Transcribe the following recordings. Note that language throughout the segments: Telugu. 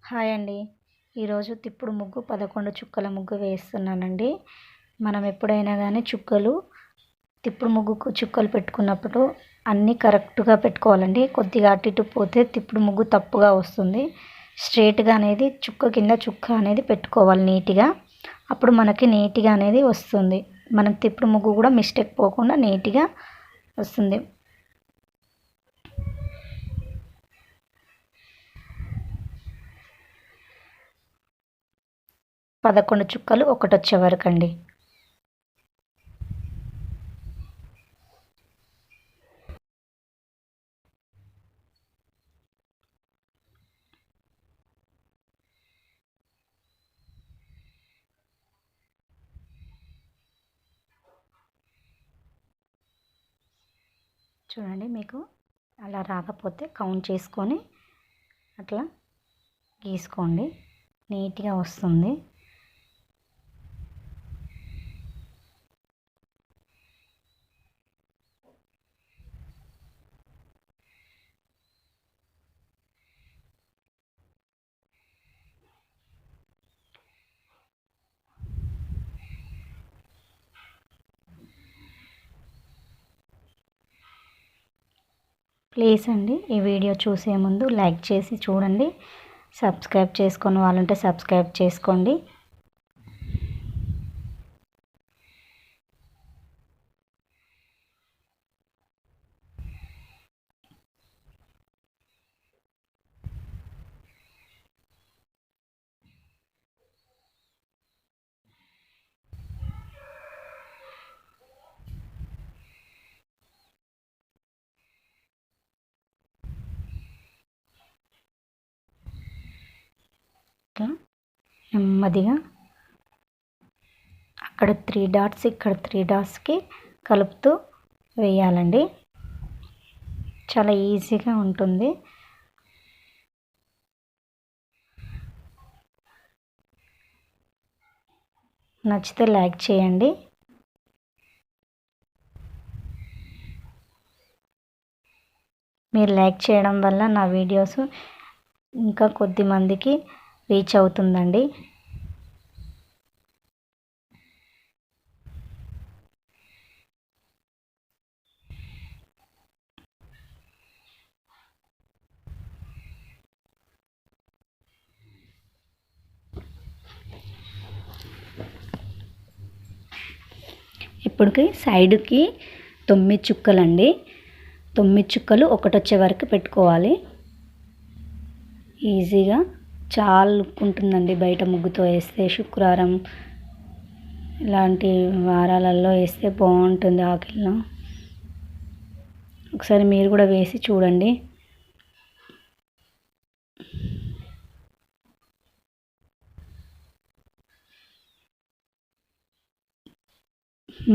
హాయ్ అండి. ఈరోజు తిప్పుడు ముగ్గు 11 చుక్కల ముగ్గు వేస్తున్నానండి. మనం ఎప్పుడైనా కానీ తిప్పుడు ముగ్గుకు చుక్కలు పెట్టుకున్నప్పుడు అన్నీ కరెక్ట్గా పెట్టుకోవాలండి. కొద్దిగా అటు ఇటు పోతే తిప్పుడు ముగ్గు తప్పుగా వస్తుంది. స్ట్రేట్గా అనేది చుక్క కింద చుక్క అనేది పెట్టుకోవాలి నీట్గా. అప్పుడు మనకి నీట్గా అనేది వస్తుంది. మనం తిప్పుడు ముగ్గు కూడా మిస్టేక్ పోకుండా నీట్గా వస్తుంది. 11 చుక్కలు ఒకటొచ్చే వరకు అండి. చూడండి, మీకు అలా రాకపోతే కౌంట్ చేసుకొని అట్లా గీసుకోండి, నీట్గా వస్తుంది. ప్లీజ్ అండి, ఈ వీడియో చూసే ముందు లైక్ చేసి చూడండి. సబ్స్క్రైబ్ చేసుకొని వాళ్ళంటే సబ్స్క్రైబ్ చేసుకోండి. నెమ్మదిగా అక్కడ 3 డాట్స్ ఇక్కడ 3 డాట్స్కి కలుపుతూ వేయాలండి. చాలా ఈజీగా ఉంటుంది. నచ్చితే లైక్ చేయండి. మీరు లైక్ చేయడం వల్ల నా వీడియోస్ ఇంకా కొద్ది మందికి రీచ్ అవుతుందండి. ఇప్పటికి సైడ్కి 9 చుక్కలండి. 9 చుక్కలు ఒకటొచ్చే వరకు పెట్టుకోవాలి. ఈజీగా చాలా లుక్ ఉంటుందండి బయట ముగ్గుతో వేస్తే. శుక్రవారం ఇలాంటి వారాలలో వేస్తే బాగుంటుంది ఆకిల్లో. ఒకసారి మీరు కూడా వేసి చూడండి.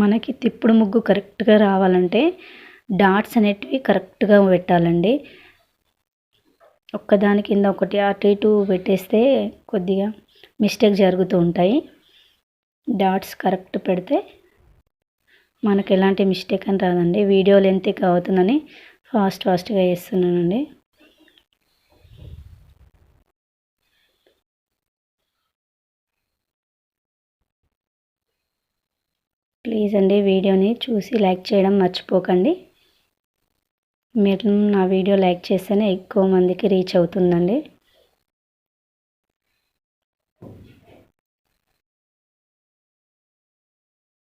మనకి తిప్పుడు ముగ్గు కరెక్ట్గా రావాలంటే డాట్స్ అనేటివి కరెక్ట్గా పెట్టాలండి. ఒక్కదాని కింద ఒకటి అటు ఇటు పెట్టేస్తే కొద్దిగా మిస్టేక్ జరుగుతూ ఉంటాయి. డాట్స్ కరెక్ట్ పెడితే మనకు ఎలాంటి మిస్టేక్ అని రాదండి. వీడియో లెంత్ ఎక్కువ అవుతుందని ఫాస్ట్గా చేస్తున్నానండి. ప్లీజ్ అండి, వీడియోని చూసి లైక్ చేయడం మర్చిపోకండి. మీరు నా వీడియో లైక్ చేస్తేనే ఎక్కువ మందికి రీచ్ అవుతుందండి.